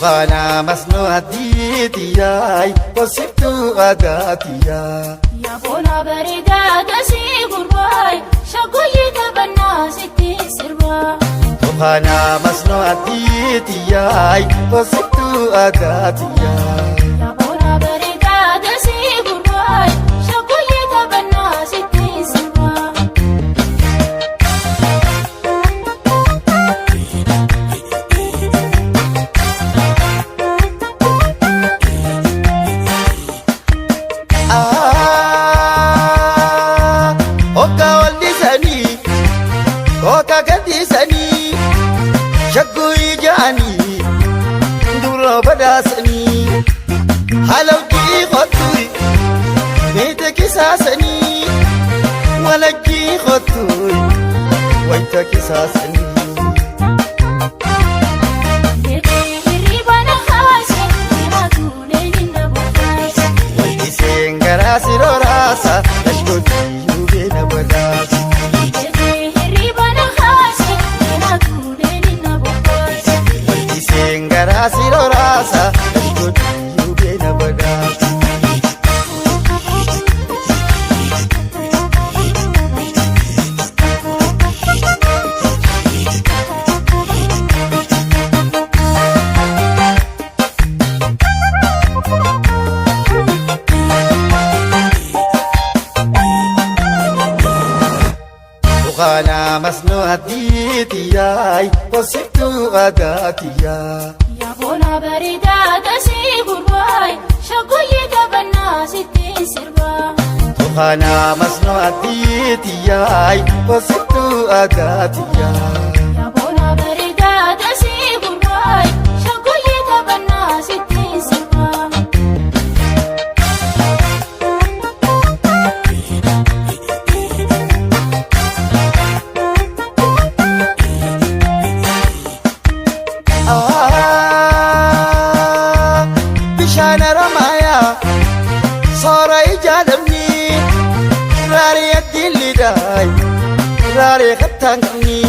Tuqana masno aditiyai Kosibtu agatiya Ya bona barida kasi gurbai Shagoyi tabanna siti sirba Tuqana masno aditiyai Kosibtu agatiya Ya bona barida kasi gurbai Shagoyi tabanna siti sirba Oka waldisani Oka gadisani Shagui jani Duro badasani Halawki khotui Bete kisasani Walaki khotui Waita kisasani Siro rasa Ashkoti yube na badas Riba na khasi na kuleni na bokas Walti sengara siro rasa Ashkoti yube na badas Tuqana masno aditiyai Kosibtu agatiya Ya bona barida kasi gurbai Shagoyi tabanna siti sirba Tuqana masno aditiyai Kosibtu agatiya Ya bona barida kasi gurbai Shagoyi tabanna siti sirba Bishana ramaya Sora ijadamni Rari adilidai Rari khatangni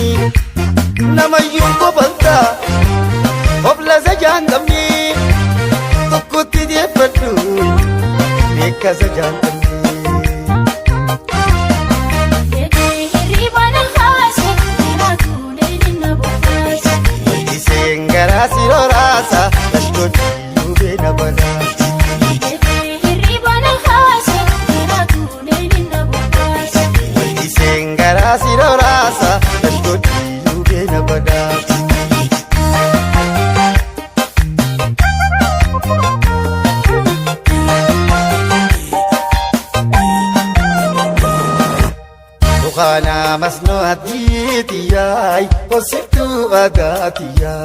Namayung ko banta Hobla sa jangamni Tukuti di padu Nika sa jangamni Riba na khasi na kuleni na bokas Isengara siro rasa Ashkoti yube na badas Riba na khasi na kuleni na bokas Isengara siro rasa Ashkoti yube na badas Tuqana masno aditiyai Kosibtu agatiya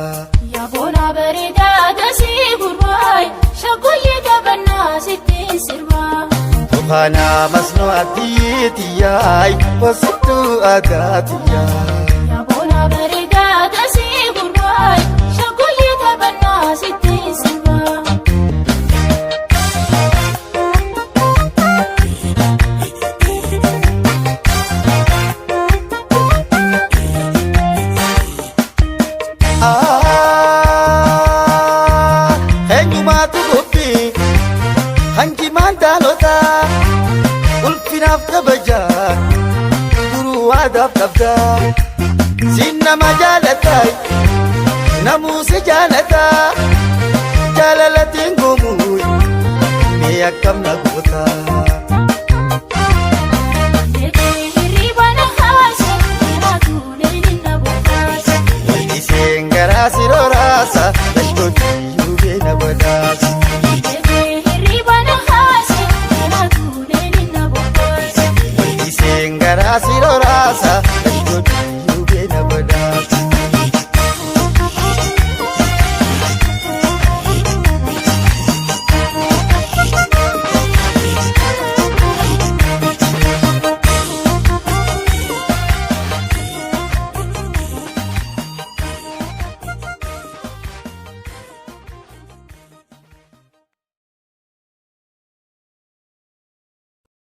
Ya bona barida kasi gurbai Shagoyi tabanna siti sirba Tuqana masno aditiyai Kosibtu agatiya Ya bona barida kasi gurbai Shagoyi tabanna siti sirba Eenyumaatu gobbi hanjimaan daalota ulfinaaf kabajaa duruu waadaaf qabda siin nama jaalatai namuusi jaalata jaalalatiin goomuun mee akkam na goota Riba na khasi na kuleni na bokas Walti sengara siro rasa Ashkoti yube na badas Riba na khasi na kuleni na bokas Walti sengara siro rasa